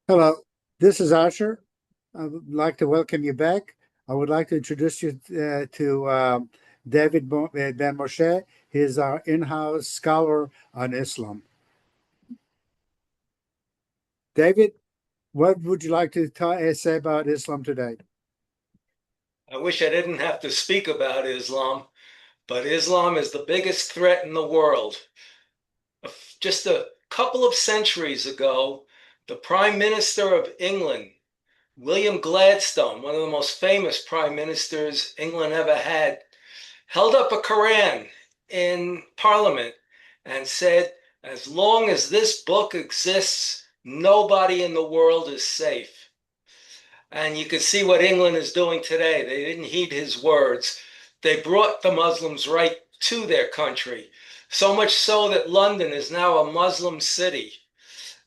Hello, this is Asher. I would like to welcome you back. I would like to introduce you to David Ben Moshe. He is our in-house scholar on Islam. David, what would you like to say about Islam today? I wish I didn't have to speak about Islam, but Islam is the biggest threat in the world. Just a couple of centuries ago, the Prime Minister of England, William Gladstone, one of the most famous prime ministers England ever had, held up a Quran in Parliament and said, as long as this book exists, nobody in the world is safe. And you can see what England is doing today. They didn't heed his words. They brought the Muslims right to their country. So much so that London is now a Muslim city.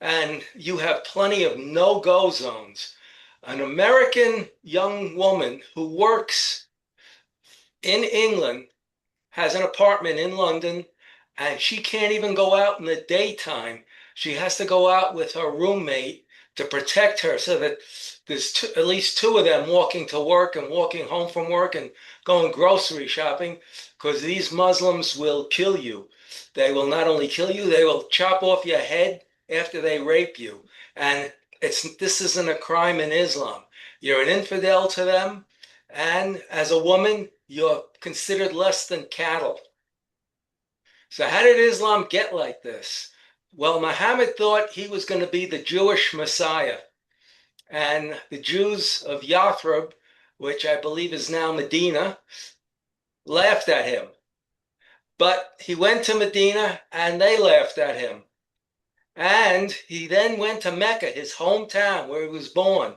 And you have plenty of no-go zones. An American young woman who works in England has an apartment in London, and she can't even go out in the daytime. She has to go out with her roommate to protect her so that there's at least two of them walking to work and walking home from work and going grocery shopping because these Muslims will kill you. They will not only kill you, they will chop off your head after they rape you. And this isn't a crime in Islam. You're an infidel to them, and as a woman, you're considered less than cattle. So, how did Islam get like this? Well, Muhammad thought he was going to be the Jewish Messiah, and the Jews of Yathrib, which I believe is now Medina, laughed at him. But he went to Medina and they laughed at him. And he then went to Mecca, his hometown where he was born,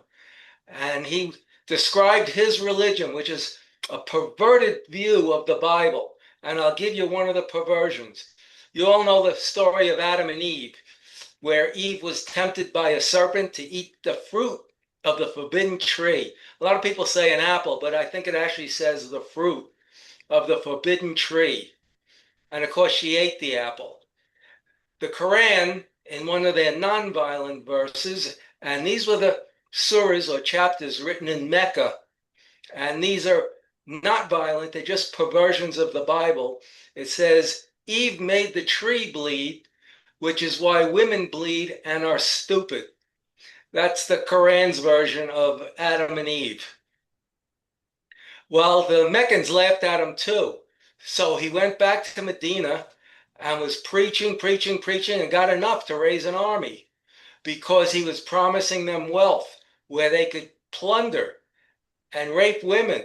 and he described his religion, which is a perverted view of the Bible. And I'll give you one of the perversions. You all know the story of Adam and Eve, where Eve was tempted by a serpent to eat the fruit of the forbidden tree. A lot of people say an apple, but I think it actually says the fruit of the forbidden tree. And of course, she ate the apple. The Quran, in one of their non-violent verses, and these were the surahs or chapters written in Mecca, and these are not violent, they're just perversions of the Bible. It says, Eve made the tree bleed, which is why women bleed and are stupid. That's the Quran's version of Adam and Eve. Well, the Meccans laughed at him too. So he went back to Medina and was preaching, preaching, preaching, and got enough to raise an army because he was promising them wealth where they could plunder and rape women.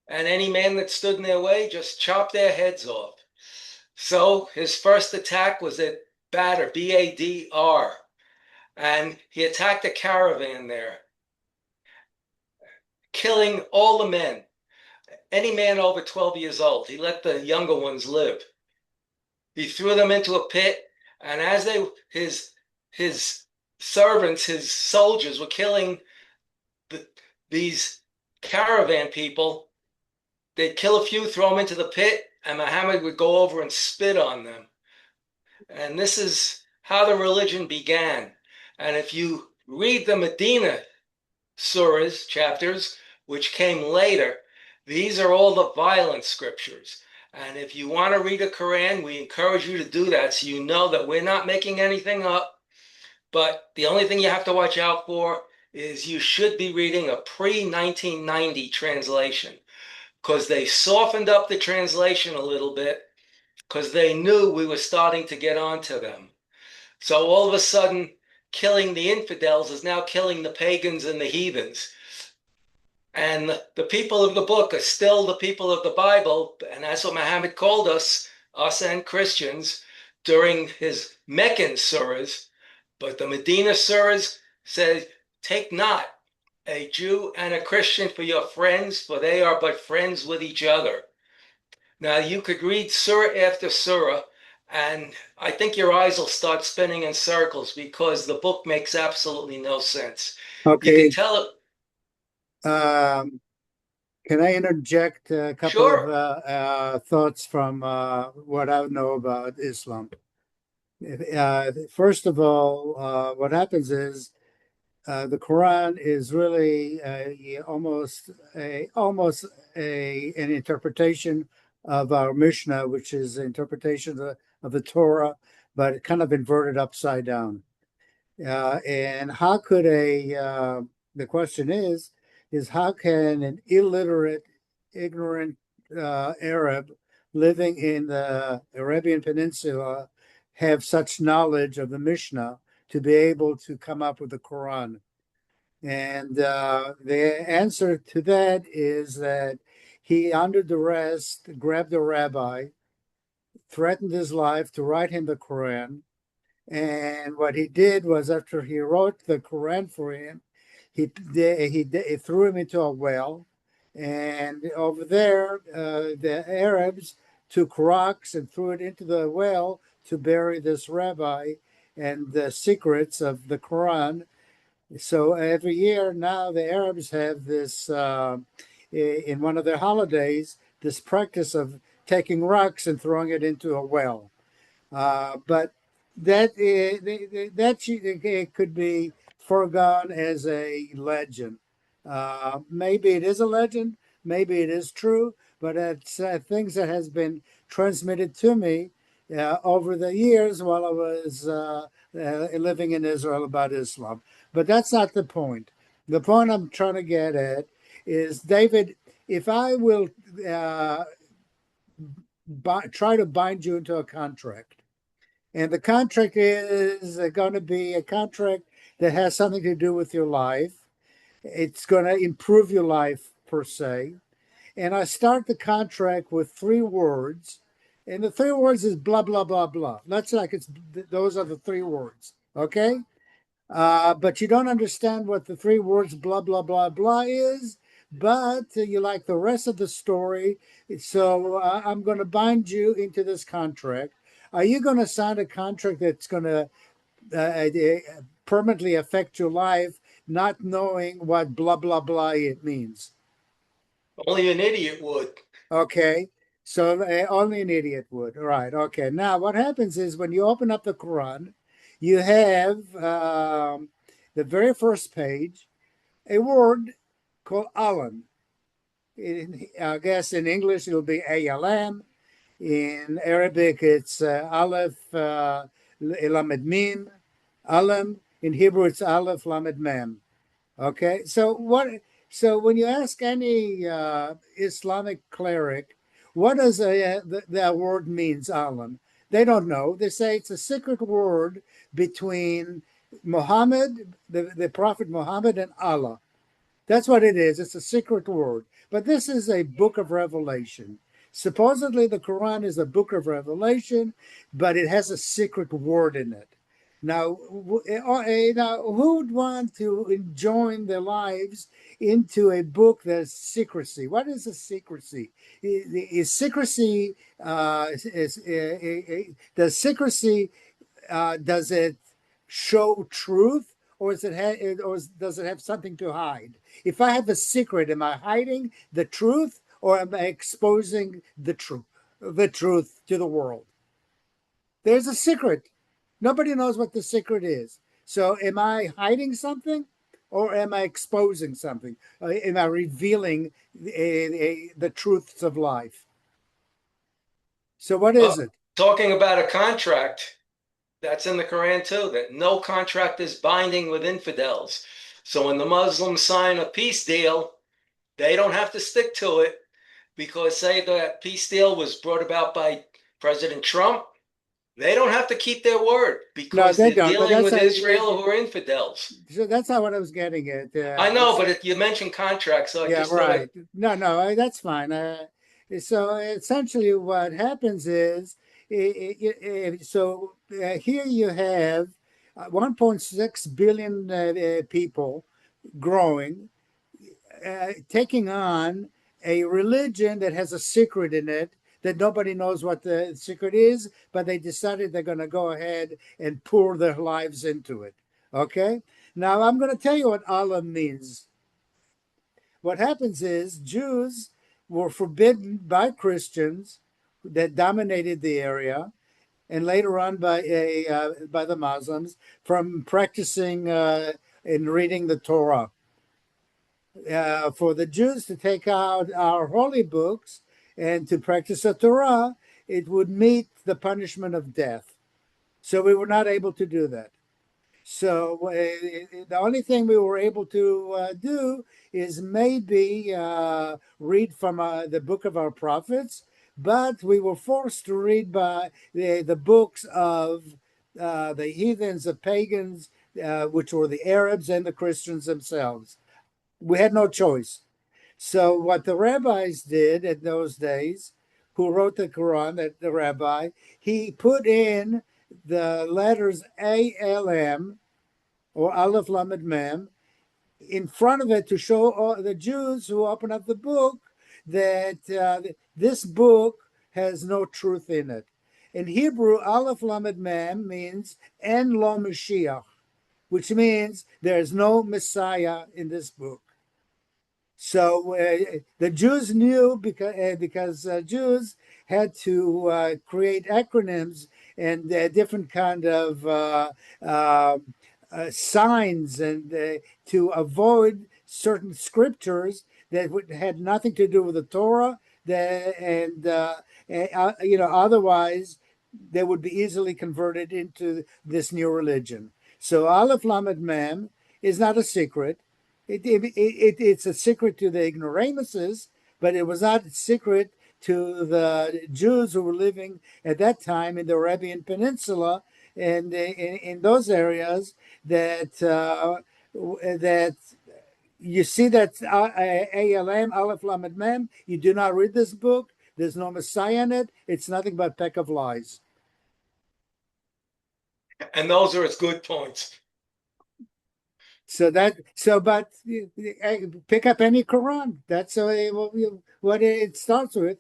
And any man that stood in their way, just chop their heads off. So his first attack was at Badr, Badr, and he attacked a caravan there, killing all the men. Any man over 12 years old, he let the younger ones live. He threw them into a pit, and as his servants, his soldiers were killing the, these caravan people, they'd kill a few, throw them into the pit, and Muhammad would go over and spit on them. And this is how the religion began. And if you read the Medina surahs, chapters, which came later, these are all the violent scriptures. And if you want to read a Quran, we encourage you to do that so you know that we're not making anything up. But the only thing you have to watch out for is you should be reading a pre-1990 translation because they softened up the translation a little bit because they knew we were starting to get onto them. So all of a sudden, killing the infidels is now killing the pagans and the heathens. And the people of the book are still the people of the Bible. And that's what Muhammad called us and Christians, during his Meccan surahs. But the Medina surahs said, take not a Jew and a Christian for your friends, for they are but friends with each other. Now, you could read surah after surah, and I think your eyes will start spinning in circles because the book makes absolutely no sense. You can Okay, tell it, um, can I interject a couple of sure. thoughts from what I know about Islam? First of all, what happens is The Quran is really almost an interpretation of our Mishnah, which is an interpretation of the Torah, but kind of inverted upside down. And how could the question is how can an illiterate, ignorant Arab living in the Arabian Peninsula have such knowledge of the Mishnah to be able to come up with the Quran? And the answer to that is that he, under duress, grabbed a rabbi, threatened his life to write him the Quran. And what he did was, after he wrote the Quran for him, he threw him into a well. And over there, the Arabs took rocks and threw it into the well to bury this rabbi and the secrets of the Quran. So every year now, the Arabs have this, in one of their holidays, this practice of taking rocks and throwing it into a well. But that it could be foregone as a legend. Maybe it is a legend, maybe it is true, but it's things that has been transmitted to me over the years while I was living in Israel about Islam. But that's not the point. The point I'm trying to get at is, David, if I will try to bind you into a contract, and the contract is going to be a contract that has something to do with your life. It's going to improve your life, per se. And I start the contract with three words. And the three words is blah, blah, blah, blah. That's like those are the three words. Okay. But you don't understand what the three words blah, blah, blah, blah is. But you like the rest of the story. So I'm going to bind you into this contract. Are you going to sign a contract that's going to permanently affect your life, not knowing what blah, blah, blah it means? Only an idiot would. Okay. So only an idiot would. All right. Okay. Now, what happens is when you open up the Quran, you have the very first page, a word called Alam. I guess in English it'll be ALM. In Arabic, it's Aleph Lamed Mim, Alam. In Hebrew, it's Aleph Lamed Mem. Okay, so what? So when you ask any Islamic cleric, what does that word means, Alam? They don't know. They say it's a secret word between Muhammad, the Prophet Muhammad, and Allah. That's what it is. It's a secret word. But this is a book of Revelation. Supposedly, the Quran is a book of Revelation, but it has a secret word in it. Now, who would want to join their lives into a book that's secrecy? What is a secrecy? Is secrecy, does secrecy, does it show truth, or does it have something to hide? If I have a secret, am I hiding the truth, or am I exposing the truth to the world? There's a secret. Nobody knows what the secret is. So am I hiding something, or am I exposing something? Am I revealing the truths of life? So what Uh, is it? Talking about a contract, that's in the Quran too, that no contract is binding with infidels. So when the Muslims sign a peace deal, they don't have to stick to it because, say, that peace deal was brought about by President Trump. They don't have to keep their word No, because they they're don't. But dealing that's with Israel who are infidels. so that's not what I was getting at. I know, but you mentioned contracts, so I Yeah, just thought right. No, that's fine. So essentially, what happens is, here you have 1.6 billion people growing, taking on a religion that has a secret in it that nobody knows what the secret is, but they decided they're going to go ahead and pour their lives into it. Okay? Now, I'm going to tell you what Allah means. What happens is Jews were forbidden by Christians that dominated the area, and later on by the Muslims, from practicing in reading the Torah. For the Jews to take out our holy books and to practice the Torah, it would meet the punishment of death. So we were not able to do that. So the only thing we were able to do is maybe read from the book of our prophets, but we were forced to read by the books of the heathens, the pagans, which were the Arabs and the Christians themselves. We had no choice. So what the rabbis did in those days, who wrote the Quran, that the rabbi, he put in the letters ALM or Aleph Lamed Mem in front of it to show all the Jews who open up the book that this book has no truth in it. In Hebrew, Aleph Lamed Mem means En Lo Mashiach, which means there is no Messiah in this book. So the Jews knew because Jews had to create acronyms and different kind of signs and to avoid certain scriptures that had nothing to do with the Torah. Otherwise they would be easily converted into this new religion. So Aleph Lamed Mem is not a secret. It's a secret to the ignoramuses, but it was not a secret to the Jews who were living at that time in the Arabian Peninsula and in those areas that you see that ALM, Aleph Lamed Mem, you do not read this book. There's no Messiah in it. It's nothing but peck of lies. And those are its good points. But pick up any Quran. That's what it starts with.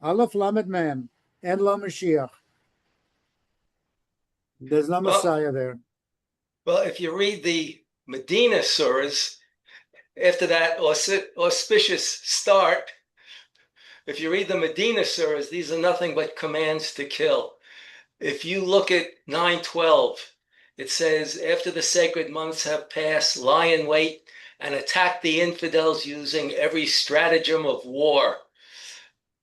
Aleph Lamed Mem and Lo Mashiach. There's no Well, Messiah there. well, if you read the Medina surahs, after that auspicious start, if you read the Medina surahs, these are nothing but commands to kill. If you look at 9:12, it says, after the sacred months have passed, lie in wait and attack the infidels using every stratagem of war.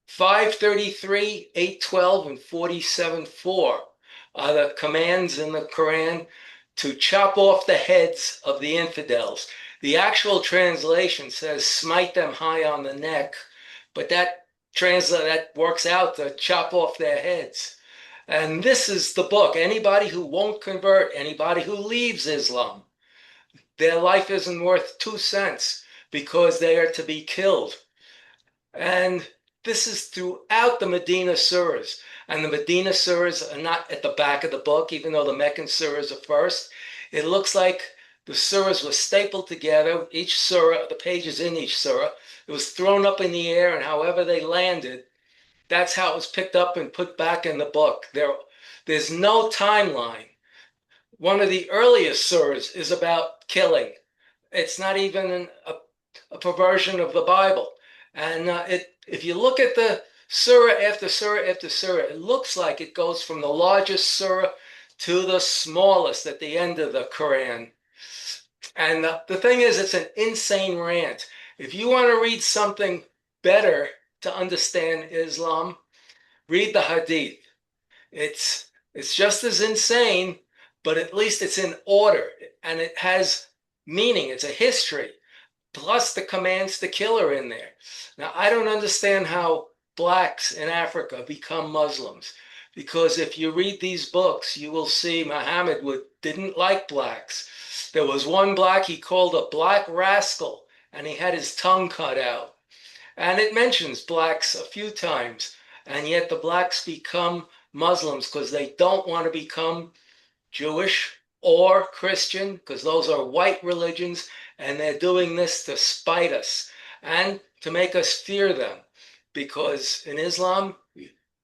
5:33, 8:12, and 47:4 are the commands in the Quran to chop off the heads of the infidels. The actual translation says smite them high on the neck, but that works out to chop off their heads. And this is the book. Anybody who won't convert, anybody who leaves Islam, their life isn't worth 2 cents because they are to be killed. And this is throughout the Medina surahs. And the Medina surahs are not at the back of the book, even though the Meccan surahs are first. It looks like the surahs were stapled together, each surah, the pages in each surah. It was thrown up in the air, and however they landed, that's how it was picked up and put back in the book. There's no timeline. One of the earliest surahs is about killing. It's not even a perversion of the Bible. And if you look at the surah after surah after surah, it looks like it goes from the largest surah to the smallest at the end of the Quran. And the thing is, it's an insane rant. If you want to read something better to understand Islam, read the Hadith. It's just as insane, but at least it's in order and it has meaning. It's a history, plus the commands to kill are in there. Now, I don't understand how blacks in Africa become Muslims, because if you read these books, you will see Muhammad didn't like blacks. There was one black he called a black rascal, and he had his tongue cut out. And it mentions blacks a few times, and yet the blacks become Muslims because they don't want to become Jewish or Christian, because those are white religions, and they're doing this to spite us and to make us fear them. Because in Islam,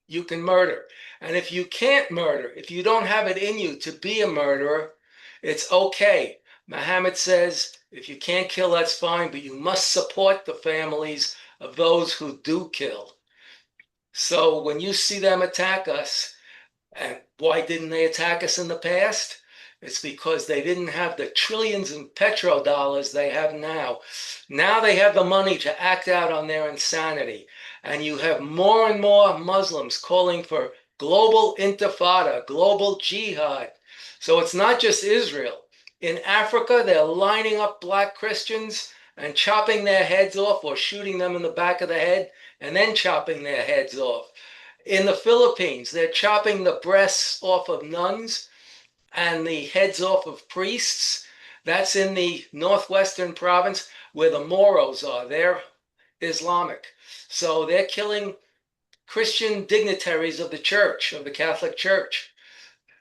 you can murder. And if you can't murder, if you don't have it in you to be a murderer, it's okay. Muhammad says, if you can't kill, that's fine, but you must support the families of those who do kill. So when you see them attack us, and why didn't they attack us in the past? It's because they didn't have the trillions in petrodollars they have now. Now they have the money to act out on their insanity. And you have more and more Muslims calling for global intifada, global jihad. So it's not just Israel. In Africa, they're lining up black Christians and chopping their heads off or shooting them in the back of the head and then chopping their heads off. In the Philippines, they're chopping the breasts off of nuns and the heads off of priests. That's in the northwestern province where the Moros are. They're Islamic. So they're killing Christian dignitaries of the church, of the Catholic Church.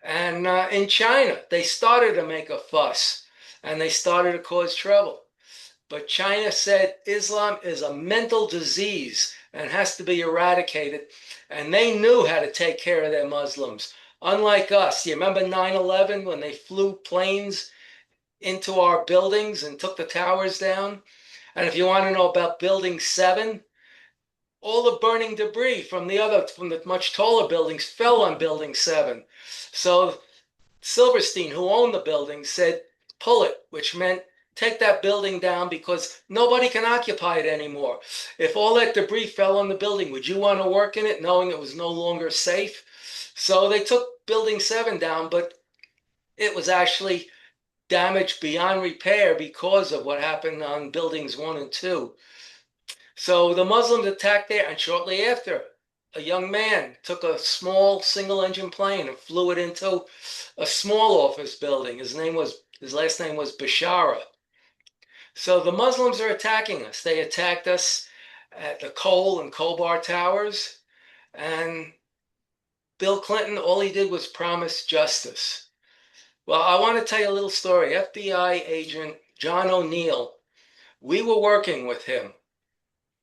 And in China, they started to make a fuss and they started to cause trouble. But China said Islam is a mental disease and has to be eradicated. And they knew how to take care of their Muslims. Unlike us, you remember 9/11 when they flew planes into our buildings and took the towers down? And if you want to know about Building 7, all the burning debris from the much taller buildings fell on Building 7. So Silverstein, who owned the building, said, pull it, which meant take that building down because nobody can occupy it anymore. If all that debris fell on the building, would you want to work in it knowing it was no longer safe? So they took Building 7 down, but it was actually damaged beyond repair because of what happened on Buildings 1 and 2. So the Muslims attacked there, and shortly after, a young man took a small single-engine plane and flew it into a small office building. His last name was Bashara. So the Muslims are attacking us. They attacked us at the Cole and Kobar Towers, and Bill Clinton, all he did was promise justice. Well, I want to tell you a little story. FBI agent John O'Neill, we were working with him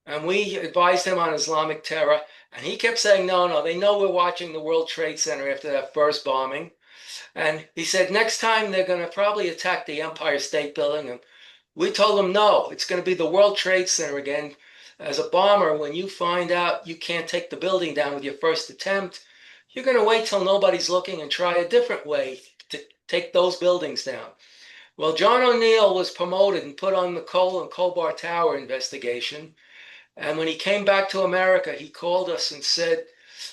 and we advised him on Islamic terror. And he kept saying, no, no, they know we're watching the World Trade Center after that first bombing. And he said, next time they're going to probably attack the Empire State Building. And we told him, no, it's going to be the World Trade Center again. As a bomber, when you find out you can't take the building down with your first attempt, you're going to wait till nobody's looking and try a different way to take those buildings down. Well, John O'Neill was promoted and put on the Cole and Kobar Tower investigation. And when he came back to America, he called us and said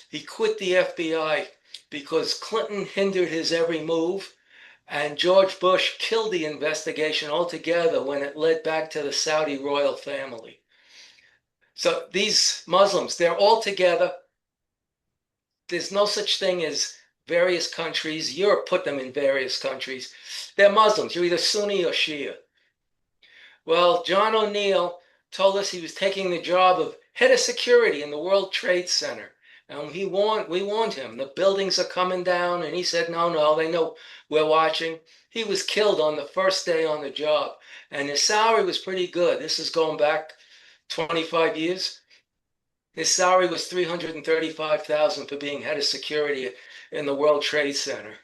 he quit the FBI because Clinton hindered his every move and George Bush killed the investigation altogether when it led back to the Saudi royal family. So these Muslims, they're all together. There's no such thing as various countries. Europe put them in various countries. They're Muslims. You're either Sunni or Shia. Well, John O'Neill told us he was taking the job of head of security in the World Trade Center. And we warned him, the buildings are coming down. And he said, no, no, they know we're watching. He was killed on the first day on the job. And his salary was pretty good. This is going back 25 years. His salary was $335,000 for being head of security in the World Trade Center.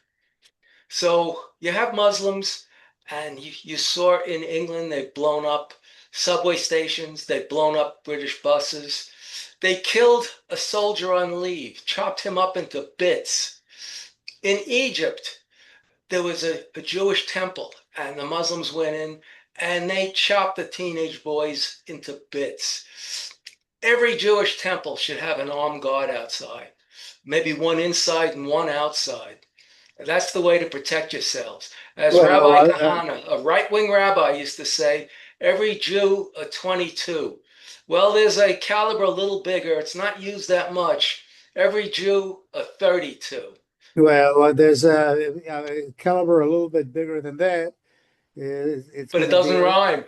So you have Muslims, and you saw in England, they've blown up subway stations, they've blown up British buses. They killed a soldier on leave, chopped him up into bits. In Egypt, there was a Jewish temple, and the Muslims went in and they chopped the teenage boys into bits. Every Jewish temple should have an armed guard outside, maybe one inside and one outside. That's the way to protect yourselves. As Well, Rabbi Kahana, a right-wing rabbi, used to say, every Jew a 22. Well, there's a caliber a little bigger. It's not used that much. Every Jew a 32. there's a caliber a little bit bigger than that. It's But going it to doesn't be, rhyme.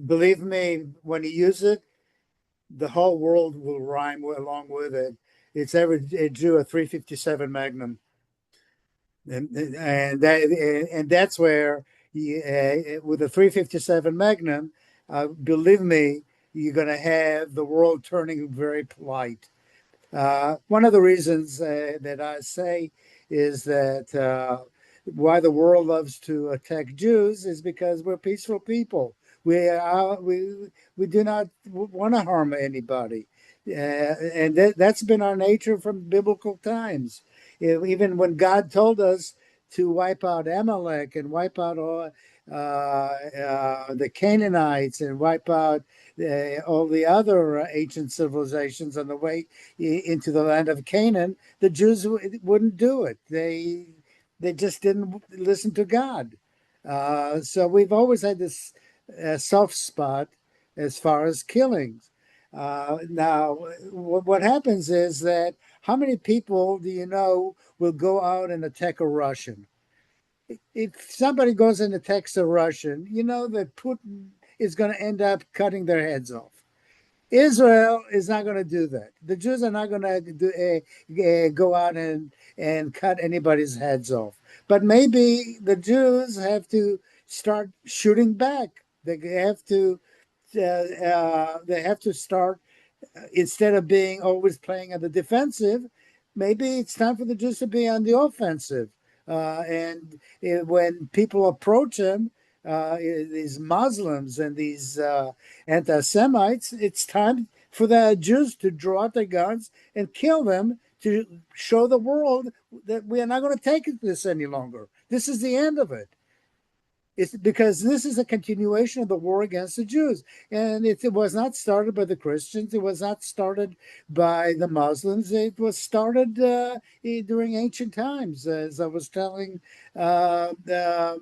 believe me, when you use it, the whole world will rhyme along with it. It's every Jew a 357 Magnum, and that's where with the 357 Magnum, believe me, you're going to have the world turning very polite. One of the reasons that I say is that why the world loves to attack Jews is because we're peaceful people. We do not want to harm anybody, and that's been our nature from biblical times. Even when God told us to wipe out Amalek and wipe out all the Canaanites and wipe out all the other ancient civilizations on the way into the land of Canaan, the Jews wouldn't do it. They just didn't listen to God. So we've always had this soft spot as far as killings. Now, what happens is that how many people do you know will go out and attack a Russian? If somebody goes and attacks a Russian, you know that Putin is going to end up cutting their heads off. Israel is not going to do that. The Jews are not going to go out and cut anybody's heads off. But maybe the Jews have to start shooting back. They have to start instead of being always playing on the defensive. Maybe it's time for the Jews to be on the offensive. And when people approach them, these Muslims and these anti-Semites, it's time for the Jews to draw out their guns and kill them to show the world that we are not going to take this any longer. This is the end of it. It's because this is a continuation of the war against the Jews. And it was not started by the Christians. It was not started by the Muslims. It was started during ancient times. As I was telling Ashadina,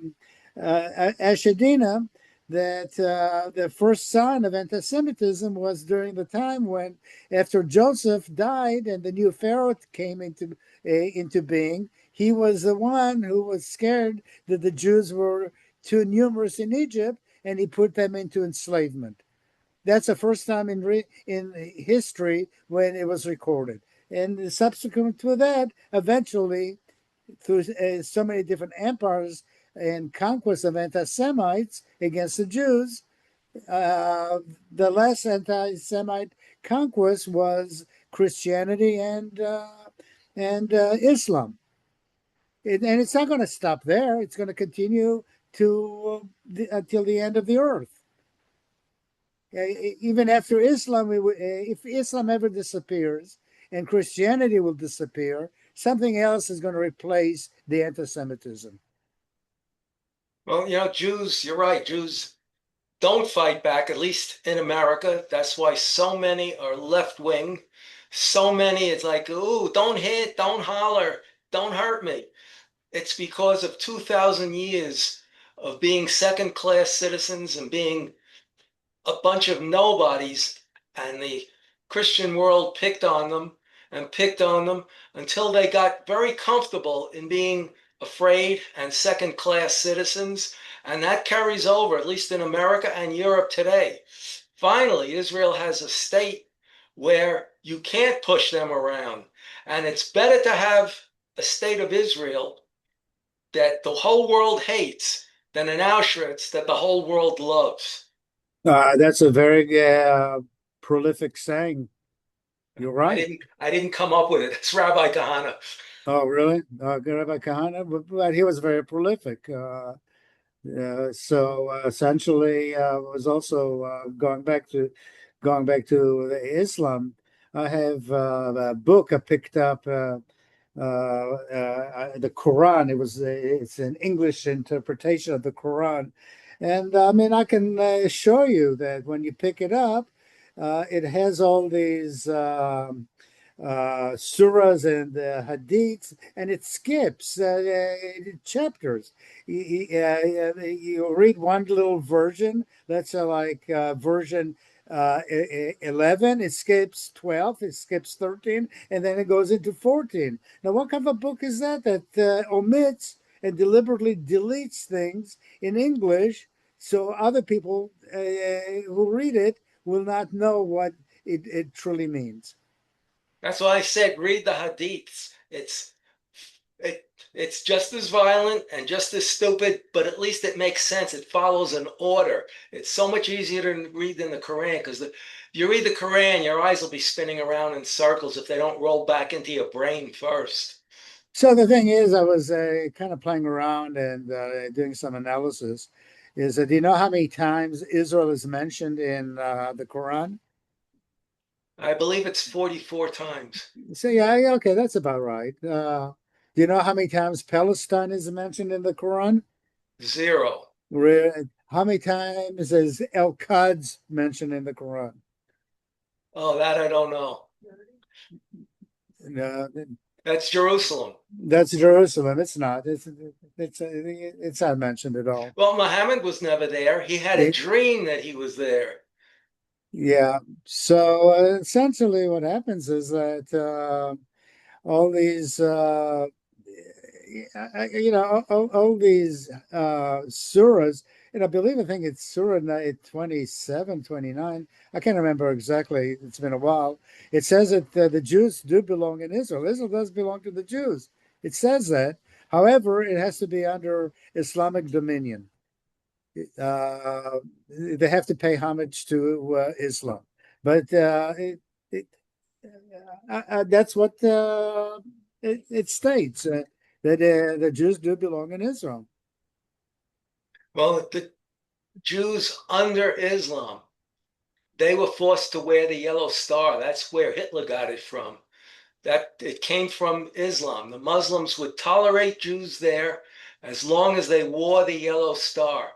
that the first sign of anti-Semitism was during the time when, after Joseph died and the new Pharaoh came into being, he was the one who was scared that the Jews were too numerous in Egypt, and he put them into enslavement. That's the first time in history when it was recorded. And subsequent to that, eventually, through so many different empires and conquests of anti-Semites against the Jews, the last anti-Semite conquest was Christianity and Islam. And it's not going to stop there. It's going to continue until the end of the earth. Even after Islam, if Islam ever disappears and Christianity will disappear, something else is going to replace the anti-Semitism. Well, Jews, you're right. Jews don't fight back, at least in America. That's why so many are left wing. So many, it's like, ooh, don't hit, don't holler, don't hurt me. It's because of 2,000 years of being second class citizens and being a bunch of nobodies, and the Christian world picked on them and picked on them until they got very comfortable in being afraid and second class citizens. And that carries over, at least in America and Europe today. Finally, Israel has a state where you can't push them around. And it's better to have a state of Israel that the whole world hates than an Auschwitz that the whole world loves. That's a very prolific saying. You're right. I didn't come up with it. It's Rabbi Kahana. Oh, really? Rabbi Kahana, but he was very prolific. So essentially, was also going back to Islam. I have a book I picked up, the Quran. It's an English interpretation of the Quran, and I mean I can show you that when you pick it up, it has all these. Surahs and hadiths, and it skips chapters. You read one little version, that's like version 11, it skips 12, it skips 13, and then it goes into 14. Now, what kind of a book is that omits and deliberately deletes things in English so other people who read it will not know what it truly means? That's why I said read the Hadiths. It's just as violent and just as stupid, but at least it makes sense. It follows an order. It's so much easier to read than the Quran because if you read the Quran, your eyes will be spinning around in circles if they don't roll back into your brain first. So the thing is, I was kind of playing around and doing some analysis. Is that do you know how many times Israel is mentioned in the Quran? I believe it's 44 times. So yeah, okay, that's about right. Do you know how many times Palestine is mentioned in the Quran? Zero. How many times is El Quds mentioned in the Quran? Oh, that I don't know. No, That's Jerusalem. that's Jerusalem. It's not. It's not mentioned at all. Well, Muhammad was never there. He had a It, dream that he was there. yeah. So essentially, what happens is that all these, all these surahs, and I believe, I think it's Surah 27, 29. I can't remember exactly. It's been a while. It says that the Jews do belong in Israel. Israel does belong to the Jews. It says that. However, it has to be under Islamic dominion. Uh, they have to pay homage to Islam. But it, that's what it states that the Jews do belong in Israel. Well, the Jews under Islam, they were forced to wear the yellow star. That's where Hitler got it from. That it came from Islam. The Muslims would tolerate Jews there as long as they wore the yellow star.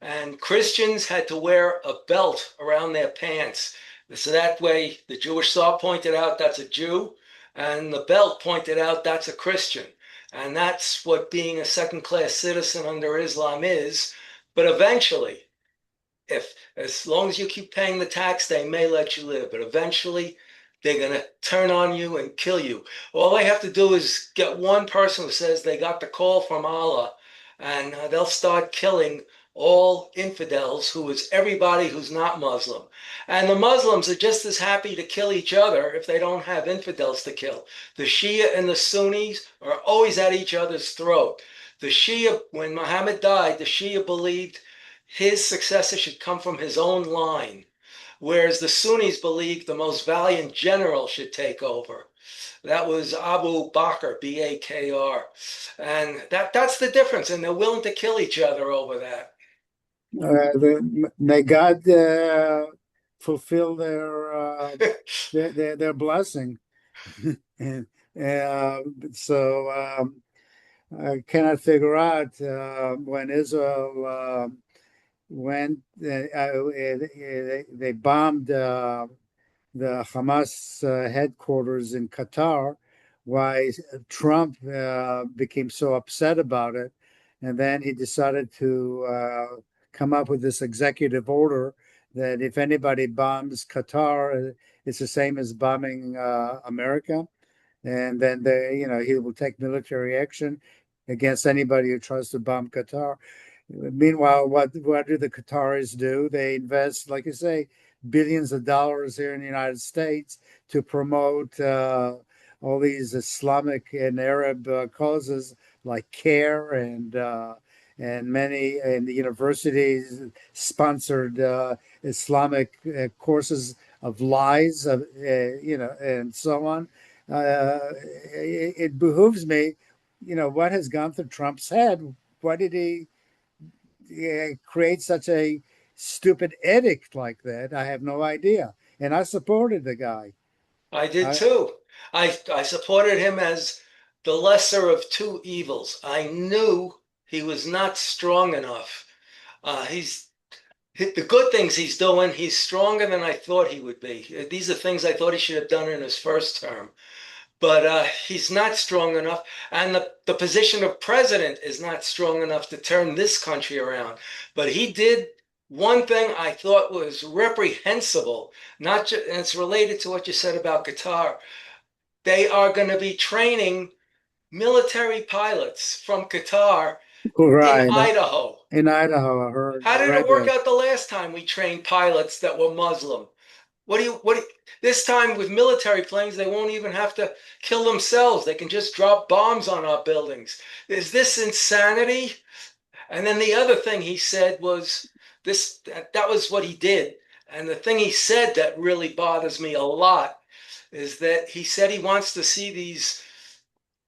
And Christians had to wear a belt around their pants. So that way, the Jewish star pointed out that's a Jew, and the belt pointed out that's a Christian. And that's what being a second class citizen under Islam is. But eventually, if as long as you keep paying the tax, they may let you live, but eventually they're going to turn on you and kill you. All they have to do is get one person who says they got the call from Allah, and they'll start killing all infidels, who is everybody who's not Muslim. And the Muslims are just as happy to kill each other if they don't have infidels to kill. The Shia and the Sunnis are always at each other's throat. The Shia, when Muhammad died, the Shia believed his successor should come from his own line, whereas the Sunnis believed the most valiant general should take over. That was Abu Bakr, B-A-K-R. And that's the difference, and they're willing to kill each other over that. May God fulfill their blessing. And so I cannot figure out when Israel went, they bombed the Hamas headquarters in Qatar, why Trump became so upset about it. And then he decided to come up with this executive order that if anybody bombs Qatar, it's the same as bombing America. And then he will take military action against anybody who tries to bomb Qatar. Meanwhile, what do the Qataris do? They invest, like you say, billions of dollars here in the United States to promote all these Islamic and Arab causes like CARE and many and the universities sponsored Islamic courses of lies, and so on. It behooves me, what has gone through Trump's head? Why did he create such a stupid edict like that? I have no idea. And I supported the guy. I did I, too. I supported him as the lesser of two evils. I knew he was not strong enough. He's the good things he's doing, he's stronger than I thought he would be. These are things I thought he should have done in his first term. But he's not strong enough. And the position of president is not strong enough to turn this country around. But he did one thing I thought was reprehensible, not just, and it's related to what you said about Qatar. They are going to be training military pilots from Qatar in right. Idaho. In Idaho, I heard, How I did it read work that. out the last time we trained pilots that were Muslim? This time with military planes, they won't even have to kill themselves. They can just drop bombs on our buildings. Is this insanity? And then the other thing he said was that was what he did. And the thing he said that really bothers me a lot is that he said he wants to see these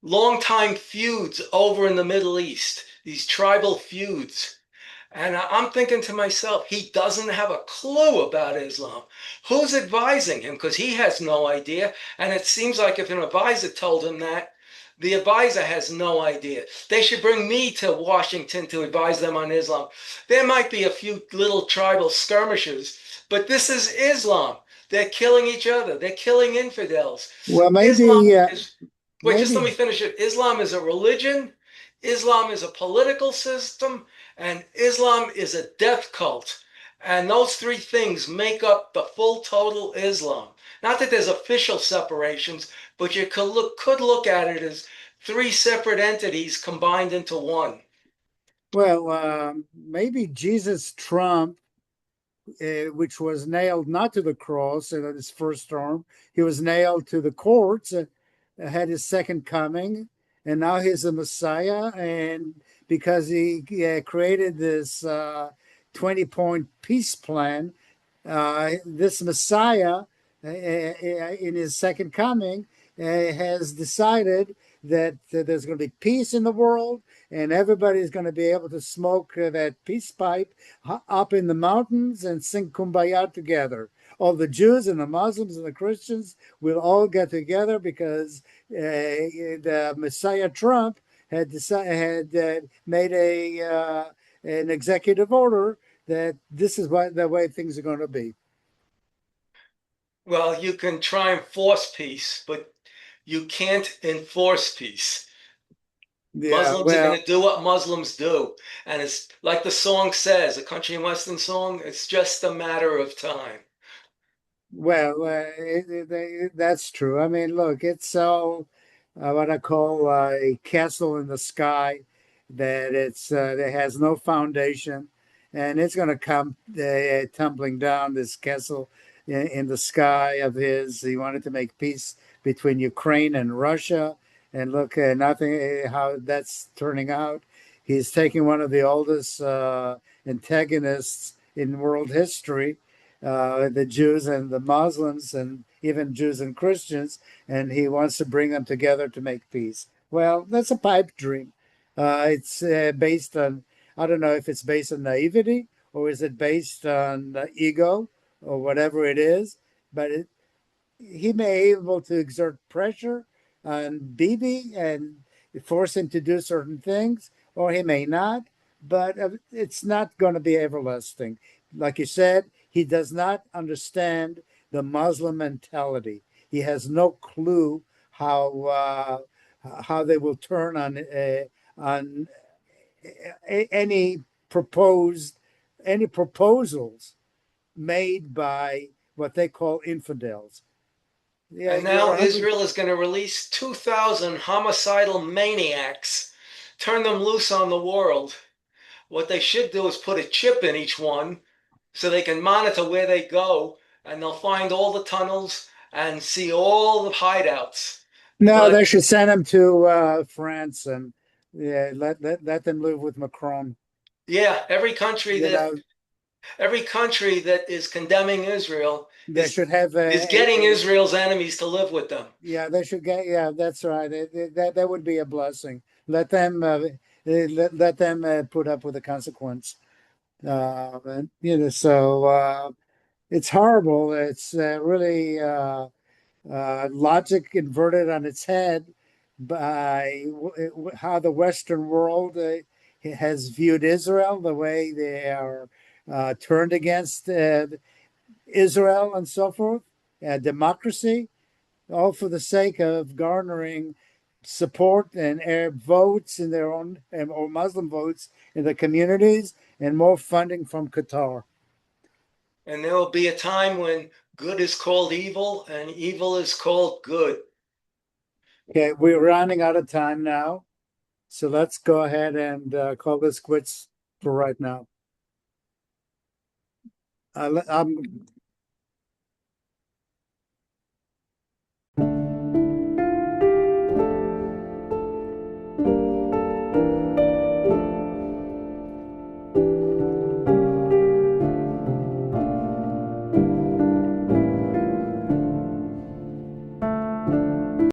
long-time feuds over in the Middle East, these tribal feuds. And I'm thinking to myself, he doesn't have a clue about Islam. Who's advising him? Because he has no idea. And it seems like if an advisor told him that, The advisor has no idea. They should bring me to Washington to advise them on Islam. There might be a few little tribal skirmishes, but this is Islam. They're killing each other. They're killing infidels. Well, Islam maybe, is, wait, just let maybe. me finish it. Islam is a religion, Islam is a political system, and Islam is a death cult. And those three things make up the full total Islam. Not that there's official separations, but you could look at it as three separate entities combined into one. Well, maybe Jesus Trump, which was nailed not to the cross in his first term, he was nailed to the courts, had his second coming, and now he's a Messiah. And because he created this 20-point peace plan, this Messiah, in his second coming, has decided that there's going to be peace in the world, and everybody's going to be able to smoke that peace pipe up in the mountains and sing kumbaya together. All the Jews and the Muslims and the Christians will all get together because the Messiah Trump had made an executive order that this is what the way things are going to be. Well, you can try and force peace, but you can't enforce peace. Yeah, Muslims are going well, to do what Muslims do. And it's like the song says, a country and western song, it's just a matter of time. that's true. I mean, look, it's so what I call a castle in the sky that that has no foundation, and it's going to come tumbling down. This castle in the sky of his. He wanted to make peace between Ukraine and Russia, and look, nothing how that's turning out. He's taking one of the oldest antagonists in world history, the Jews and the Muslims, and even Jews and Christians, and he wants to bring them together to make peace. Well, that's a pipe dream. It's based on, I don't know if it's based on naivety or is it based on ego or whatever it is, but he may be able to exert pressure on Bibi and force him to do certain things, or he may not, but it's not going to be everlasting. Like you said, he does not understand the Muslim mentality. He has no clue how they will turn on any proposed any proposals made by what they call infidels. Yeah, And you're now 100. Israel is going to release 2,000 homicidal maniacs, turn them loose on the world. What they should do is put a chip in each one so they can monitor where they go and they'll find all the tunnels and see all the hideouts. No, But they should send him to France and yeah, let them live with Macron. yeah, You know, every country that is condemning Israel they should have is getting Israel's enemies to live with them. yeah, they should get yeah, that's right. That would be a blessing. Let them let them put up with the consequence. And, it's horrible. It's really logic inverted on its head by how the Western world has viewed Israel, the way they are turned against Israel and so forth, democracy, all for the sake of garnering support and Arab votes in their own or Muslim votes in the communities and more funding from Qatar. And there will be a time when good is called evil and evil is called good. Okay, we're running out of time now. So let's go ahead and call this quits for right now. I'm